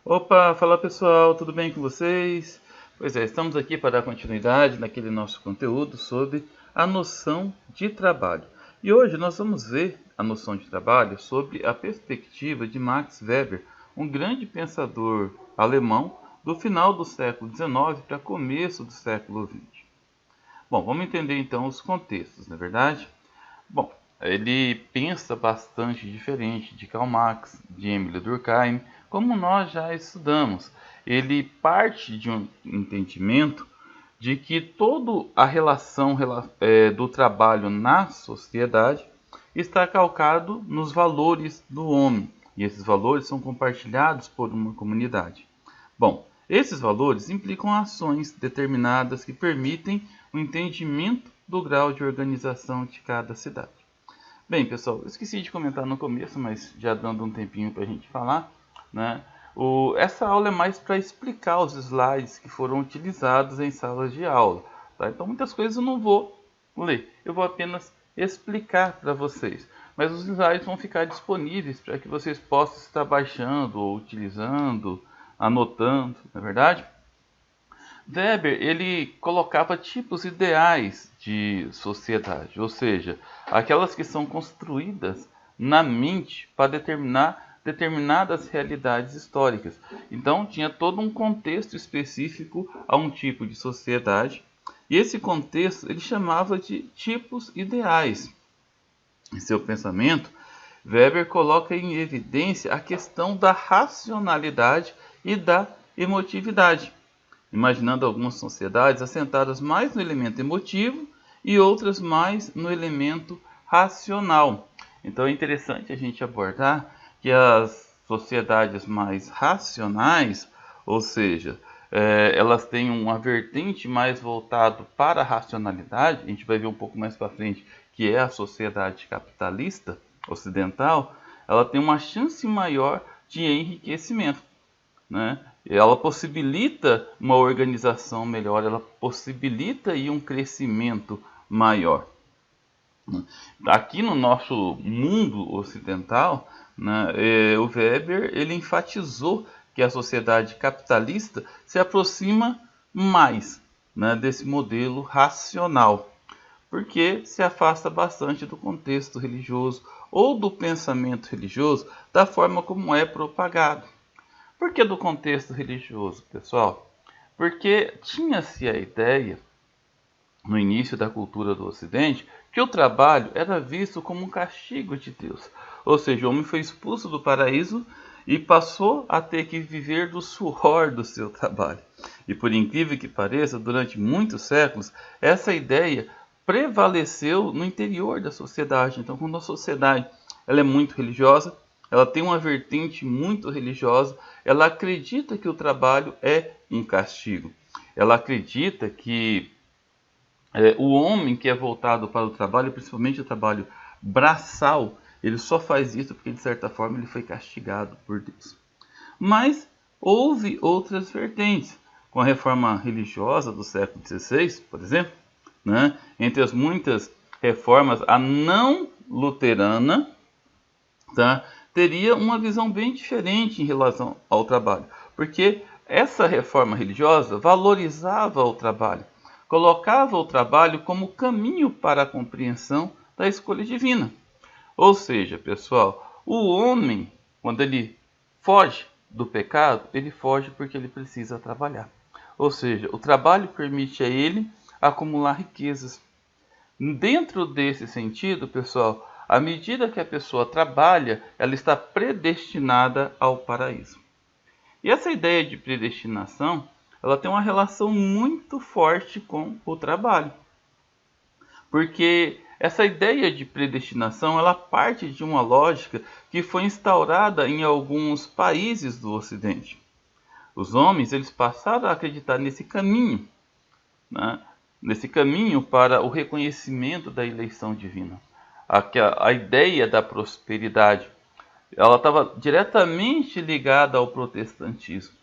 Opa, fala pessoal, tudo bem com vocês? Pois é, estamos aqui para dar continuidade naquele nosso conteúdo sobre a noção de trabalho. E hoje nós vamos ver a noção de trabalho sobre a perspectiva de Max Weber, um grande pensador alemão do final do século XIX para começo do século XX. Bom, vamos entender então os contextos, não é verdade? Bom, ele pensa bastante diferente de Karl Marx, de Emile Durkheim, como nós já estudamos. Ele parte de um entendimento de que toda a relação do trabalho na sociedade está calcado nos valores do homem, e esses valores são compartilhados por uma comunidade. Bom, esses valores implicam ações determinadas que permitem o entendimento do grau de organização de cada cidade. Bem, pessoal, eu esqueci de comentar no começo, mas já dando um tempinho para a gente falar, né? Essa aula é mais para explicar os slides que foram utilizados em salas de aula. Tá? Então, muitas coisas eu não vou ler, eu vou apenas explicar para vocês. Mas os slides vão ficar disponíveis para que vocês possam estar baixando ou utilizando, anotando, não é verdade? Weber ele colocava tipos ideais de sociedade, ou seja, aquelas que são construídas na mente para determinar determinadas realidades históricas. Então tinha todo um contexto específico a um tipo de sociedade, e esse contexto ele chamava de tipos ideais. Em seu pensamento, Weber coloca em evidência a questão da racionalidade e da emotividade, imaginando algumas sociedades assentadas mais no elemento emotivo e outras mais no elemento racional. Então é interessante a gente abordar que as sociedades mais racionais, ou seja, elas têm uma vertente mais voltada para a racionalidade, a gente vai ver um pouco mais para frente, que é a sociedade capitalista ocidental, ela tem uma chance maior de enriquecimento, né? Ela possibilita uma organização melhor, ela possibilita aí um crescimento maior. Aqui no nosso mundo ocidental, né, o Weber ele enfatizou que a sociedade capitalista se aproxima mais, né, desse modelo racional, porque se afasta bastante do contexto religioso ou do pensamento religioso da forma como é propagado. Por que do contexto religioso, pessoal? Porque tinha-se a ideia, no início da cultura do Ocidente, que o trabalho era visto como um castigo de Deus. Ou seja, o homem foi expulso do paraíso e passou a ter que viver do suor do seu trabalho. E por incrível que pareça, durante muitos séculos, essa ideia prevaleceu no interior da sociedade. Então, quando a sociedade ela é muito religiosa, ela tem uma vertente muito religiosa, ela acredita que o trabalho é um castigo. Ela acredita que o homem que é voltado para o trabalho, principalmente o trabalho braçal, ele só faz isso porque de certa forma ele foi castigado por Deus. Mas houve outras vertentes. Com a reforma religiosa do século XVI, por exemplo, né, entre as muitas reformas, a não luterana, tá, teria uma visão bem diferente em relação ao trabalho, porque essa reforma religiosa valorizava o trabalho, colocava o trabalho como caminho para a compreensão da escolha divina. Ou seja, pessoal, o homem, quando ele foge do pecado, ele foge porque ele precisa trabalhar. Ou seja, o trabalho permite a ele acumular riquezas. Dentro desse sentido, pessoal, à medida que a pessoa trabalha, ela está predestinada ao paraíso. E essa ideia de predestinação, ela tem uma relação muito forte com o trabalho. Porque essa ideia de predestinação, ela parte de uma lógica que foi instaurada em alguns países do Ocidente. Os homens, eles passaram a acreditar nesse caminho, né? Nesse caminho para o reconhecimento da eleição divina. A ideia da prosperidade, ela estava diretamente ligada ao protestantismo.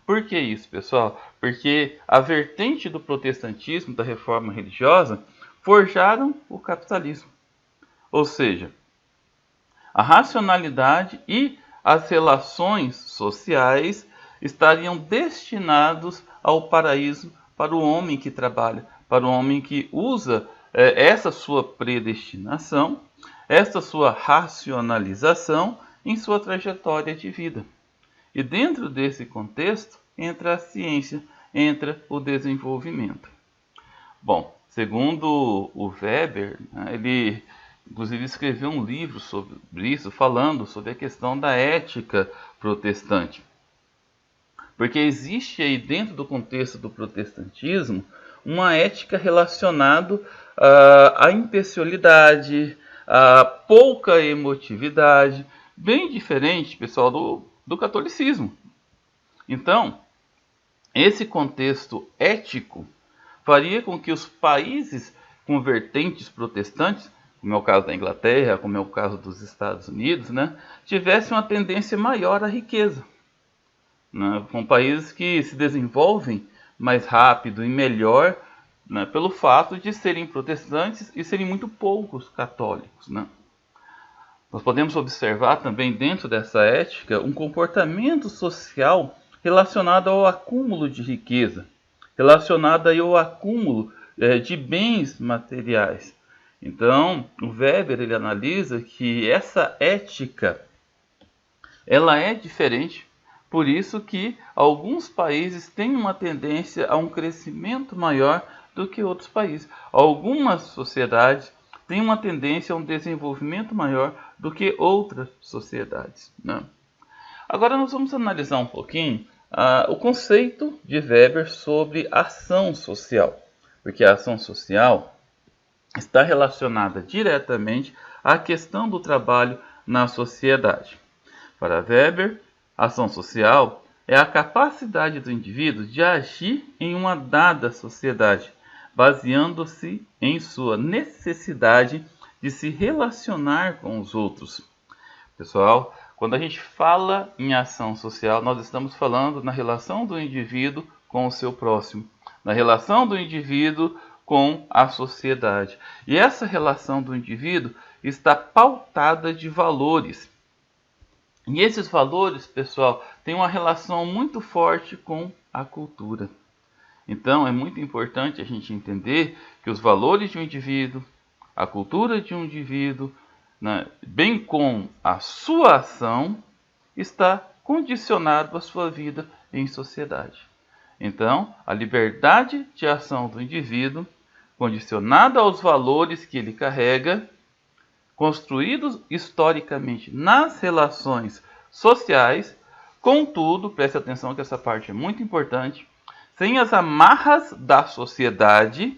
Por que isso, pessoal? Porque a vertente do protestantismo, da reforma religiosa, forjaram o capitalismo. Ou seja, a racionalidade e as relações sociais estariam destinados ao paraíso para o homem que trabalha, para o homem que usa essa sua predestinação, essa sua racionalização em sua trajetória de vida. E dentro desse contexto entra a ciência, entra o desenvolvimento. Bom, segundo o Weber, ele inclusive escreveu um livro sobre isso, falando sobre a questão da ética protestante. Porque existe aí dentro do contexto do protestantismo uma ética relacionada à impessoalidade, à pouca emotividade, bem diferente, pessoal, do catolicismo. Então, esse contexto ético faria com que os países com vertentes protestantes, como é o caso da Inglaterra, como é o caso dos Estados Unidos, tivessem uma tendência maior à riqueza. Com países que se desenvolvem mais rápido e melhor, pelo fato de serem protestantes e serem muito poucos católicos. Nós podemos observar também dentro dessa ética um comportamento social relacionado ao acúmulo de riqueza, relacionado aí ao acúmulo de bens materiais. Então, o Weber ele analisa que essa ética ela é diferente, por isso que alguns países têm uma tendência a um crescimento maior do que outros países. Algumas sociedades têm uma tendência a um desenvolvimento maior do que outras sociedades. Agora nós vamos analisar um pouquinho o conceito de Weber sobre ação social, porque a ação social está relacionada diretamente à questão do trabalho na sociedade. Para Weber, a ação social é a capacidade do indivíduo de agir em uma dada sociedade, baseando-se em sua necessidade de se relacionar com os outros. Pessoal, quando a gente fala em ação social, nós estamos falando na relação do indivíduo com o seu próximo, na relação do indivíduo com a sociedade. E essa relação do indivíduo está pautada de valores. E esses valores, pessoal, têm uma relação muito forte com a cultura. Então, é muito importante a gente entender que os valores de um indivíduo, a cultura de um indivíduo, bem como a sua ação, está condicionado à sua vida em sociedade. Então, a liberdade de ação do indivíduo, condicionada aos valores que ele carrega, construídos historicamente nas relações sociais, contudo, preste atenção que essa parte é muito importante, sem as amarras da sociedade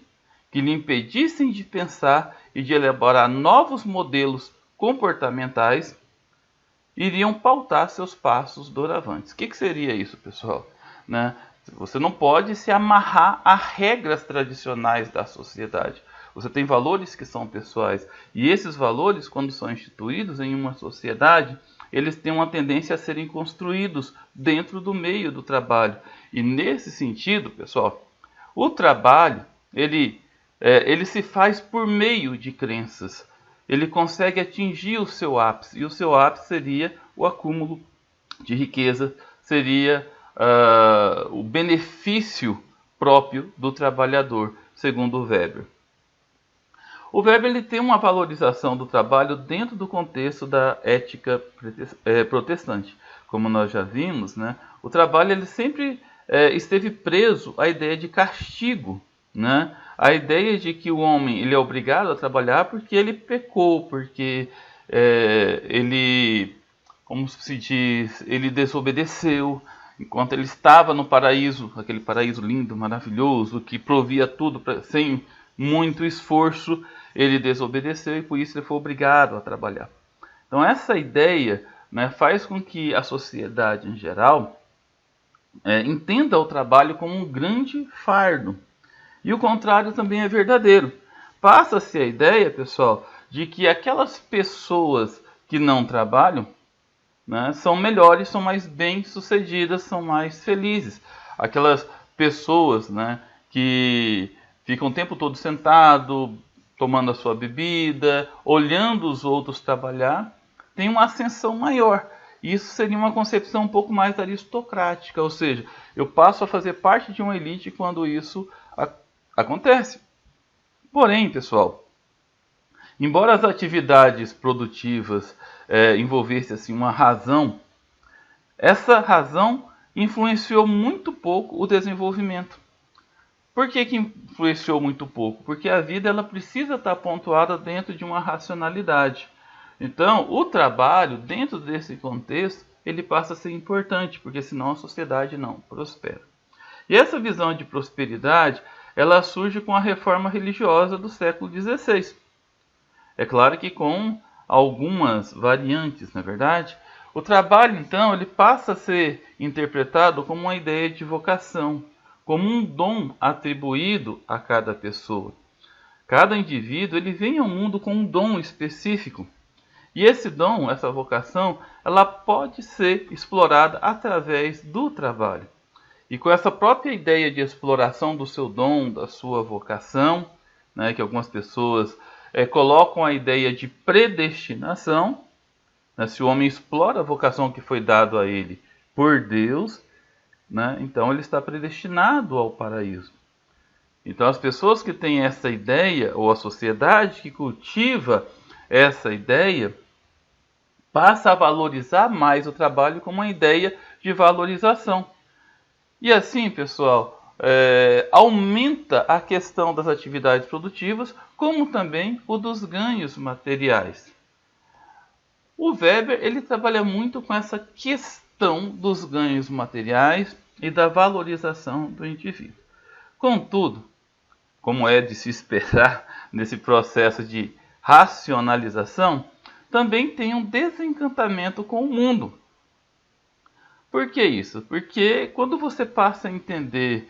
que lhe impedissem de pensar e de elaborar novos modelos comportamentais, iriam pautar seus passos doravante. O que seria isso, pessoal? Você não pode se amarrar a regras tradicionais da sociedade. Você tem valores que são pessoais. E esses valores, quando são instituídos em uma sociedade, eles têm uma tendência a serem construídos dentro do meio do trabalho. E nesse sentido, pessoal, o trabalho, ele se faz por meio de crenças. Ele consegue atingir o seu ápice. E o seu ápice seria o acúmulo de riqueza, seria o benefício próprio do trabalhador, segundo o Weber. O Weber ele tem uma valorização do trabalho dentro do contexto da ética protestante. Como nós já vimos, o trabalho ele sempre esteve preso à ideia de castigo, a ideia de que o homem ele é obrigado a trabalhar porque ele pecou, porque ele, como se diz, ele desobedeceu. Enquanto ele estava no paraíso, aquele paraíso lindo, maravilhoso, que provia tudo sem muito esforço, ele desobedeceu e por isso ele foi obrigado a trabalhar. Então essa ideia faz com que a sociedade em geral entenda o trabalho como um grande fardo. E o contrário também é verdadeiro. Passa-se a ideia, pessoal, de que aquelas pessoas que não trabalham são melhores, são mais bem-sucedidas, são mais felizes. Aquelas pessoas que ficam o tempo todo sentado, tomando a sua bebida, olhando os outros trabalhar, têm uma ascensão maior. isso seria uma concepção um pouco mais aristocrática, ou seja, eu passo a fazer parte de uma elite quando isso acontece. Porém, pessoal, embora as atividades produtivas envolvessem assim, uma razão, essa razão influenciou muito pouco o desenvolvimento. Por que influenciou muito pouco? Porque a vida ela precisa estar pontuada dentro de uma racionalidade. Então, o trabalho, dentro desse contexto, ele passa a ser importante, porque senão a sociedade não prospera. E essa visão de prosperidade, ela surge com a reforma religiosa do século XVI. É claro que com algumas variantes, na verdade. O trabalho, então, ele passa a ser interpretado como uma ideia de vocação, como um dom atribuído a cada pessoa. Cada indivíduo ele vem ao mundo com um dom específico. E esse dom, essa vocação, ela pode ser explorada através do trabalho. E com essa própria ideia de exploração do seu dom, da sua vocação, né, que algumas pessoas colocam a ideia de predestinação, né, se o homem explora a vocação que foi dada a ele por Deus, né, então ele está predestinado ao paraíso. Então as pessoas que têm essa ideia, ou a sociedade que cultiva essa ideia, passa a valorizar mais o trabalho como uma ideia de valorização. E assim, pessoal, aumenta a questão das atividades produtivas, como também o dos ganhos materiais. O Weber ele trabalha muito com essa questão dos ganhos materiais e da valorização do indivíduo. Contudo, como é de se esperar nesse processo de racionalização, também tem um desencantamento com o mundo. Por que isso? Porque quando você passa a entender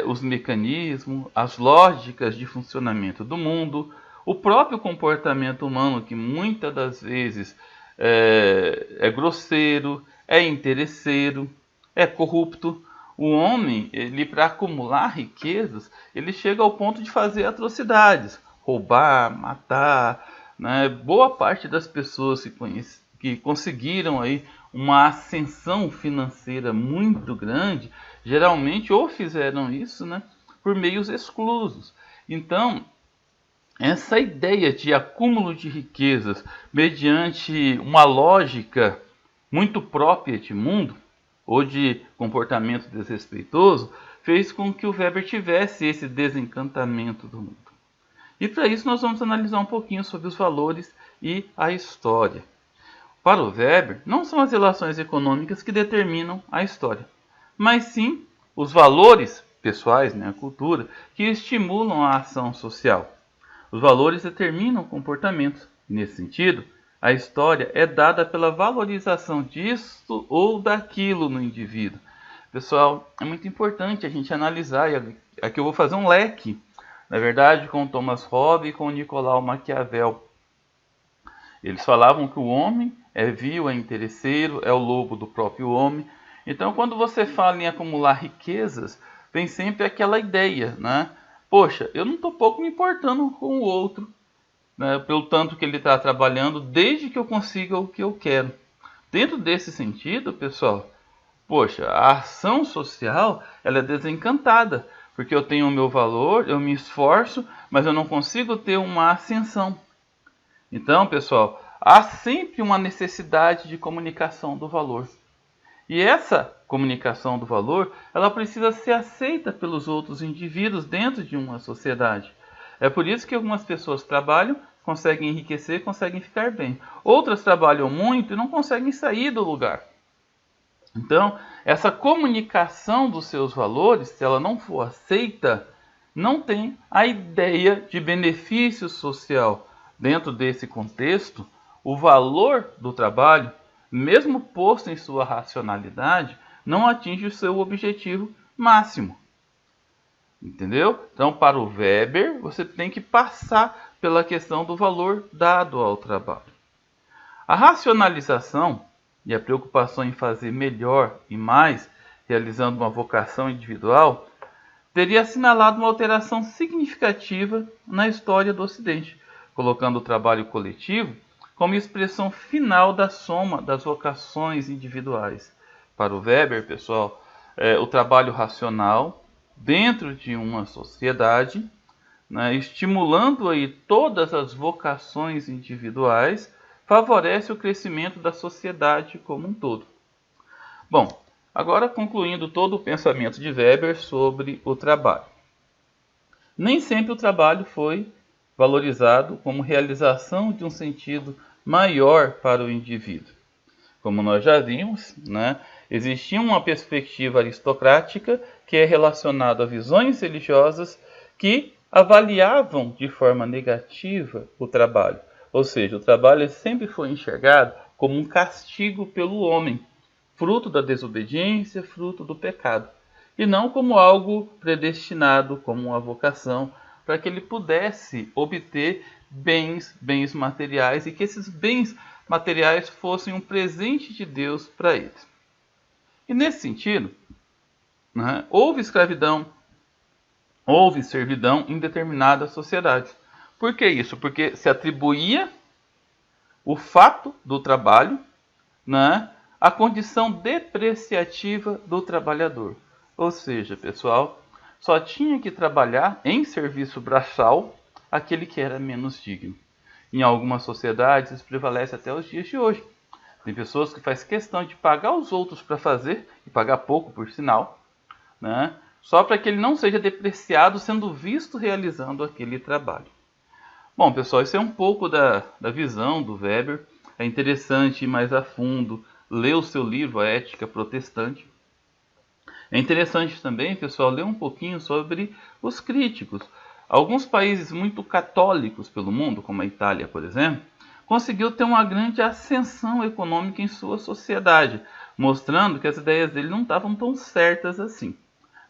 os mecanismos, as lógicas de funcionamento do mundo, o próprio comportamento humano, que muitas das vezes é grosseiro, é interesseiro, é corrupto, o homem, ele para acumular riquezas, ele chega ao ponto de fazer atrocidades, roubar, matar, né? Boa parte das pessoas que conseguiram aí uma ascensão financeira muito grande, geralmente ou fizeram isso, né, por meios exclusos. Então, essa ideia de acúmulo de riquezas mediante uma lógica muito própria de mundo, ou de comportamento desrespeitoso, fez com que o Weber tivesse esse desencantamento do mundo. E para isso nós vamos analisar um pouquinho sobre os valores e a história. Para o Weber, não são as relações econômicas que determinam a história, mas sim os valores pessoais, né, a cultura, que estimulam a ação social. Os valores determinam comportamentos. Nesse sentido, a história é dada pela valorização disso ou daquilo no indivíduo. Pessoal, é muito importante a gente analisar, e aqui eu vou fazer um leque, na verdade, com Thomas Hobbes e com Nicolau Maquiavel. Eles falavam que o homem é vil, é interesseiro, é o lobo do próprio homem. Então, quando você fala em acumular riquezas, vem sempre aquela ideia, né? Poxa, eu não estou pouco me importando com o outro, né, pelo tanto que ele está trabalhando, desde que eu consiga o que eu quero. Dentro desse sentido, pessoal, poxa, a ação social ela é desencantada, porque eu tenho o meu valor, eu me esforço, mas eu não consigo ter uma ascensão. Então, pessoal, há sempre uma necessidade de comunicação do valor. E essa comunicação do valor, ela precisa ser aceita pelos outros indivíduos dentro de uma sociedade. É por isso que algumas pessoas trabalham, conseguem enriquecer, conseguem ficar bem. Outras trabalham muito e não conseguem sair do lugar. Então, essa comunicação dos seus valores, se ela não for aceita, não tem a ideia de benefício social. Dentro desse contexto, o valor do trabalho, mesmo posto em sua racionalidade, não atinge o seu objetivo máximo. Entendeu? Então, para o Weber, você tem que passar pela questão do valor dado ao trabalho. A racionalização e a preocupação em fazer melhor e mais, realizando uma vocação individual, teria assinalado uma alteração significativa na história do Ocidente, colocando o trabalho coletivo como expressão final da soma das vocações individuais. Para o Weber, pessoal, o trabalho racional dentro de uma sociedade, né, estimulando aí todas as vocações individuais, favorece o crescimento da sociedade como um todo. Bom, agora concluindo todo o pensamento de Weber sobre o trabalho. Nem sempre o trabalho foi valorizado como realização de um sentido maior para o indivíduo. Como nós já vimos, né, existia uma perspectiva aristocrática que é relacionada a visões religiosas que avaliavam de forma negativa o trabalho. Ou seja, o trabalho sempre foi enxergado como um castigo pelo homem, fruto da desobediência, fruto do pecado, e não como algo predestinado, como uma vocação, para que ele pudesse obter bens materiais e que esses bens materiais fossem um presente de Deus para eles. E nesse sentido, né, houve escravidão, houve servidão em determinadas sociedades. Por que isso? Porque se atribuía o fato do trabalho, né, à condição depreciativa do trabalhador. Ou seja, pessoal, só tinha que trabalhar em serviço braçal aquele que era menos digno. Em algumas sociedades isso prevalece até os dias de hoje. Tem pessoas que fazem questão de pagar os outros para fazer, e pagar pouco por sinal, né? Só para que ele não seja depreciado sendo visto realizando aquele trabalho. Bom, pessoal, isso é um pouco da visão do Weber. É interessante ir mais a fundo, ler o seu livro, A Ética Protestante. É interessante também, pessoal, ler um pouquinho sobre os críticos. Alguns países muito católicos pelo mundo, como a Itália, por exemplo, conseguiu ter uma grande ascensão econômica em sua sociedade, mostrando que as ideias dele não estavam tão certas assim.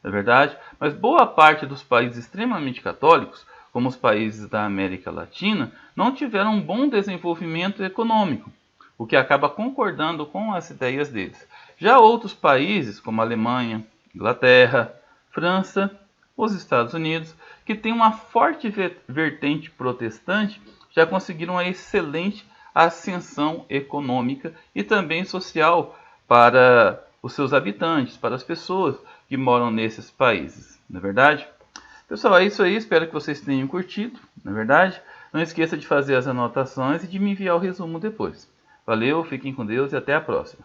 Na verdade, mas boa parte dos países extremamente católicos, como os países da América Latina, não tiveram um bom desenvolvimento econômico, o que acaba concordando com as ideias deles. Já outros países, como a Alemanha, Inglaterra, França, os Estados Unidos, que têm uma forte vertente protestante, já conseguiram uma excelente ascensão econômica e também social para os seus habitantes, para as pessoas que moram nesses países, não é verdade? Pessoal, é isso aí, espero que vocês tenham curtido, não é verdade? Não esqueça de fazer as anotações e de me enviar o resumo depois. Valeu, fiquem com Deus e até a próxima.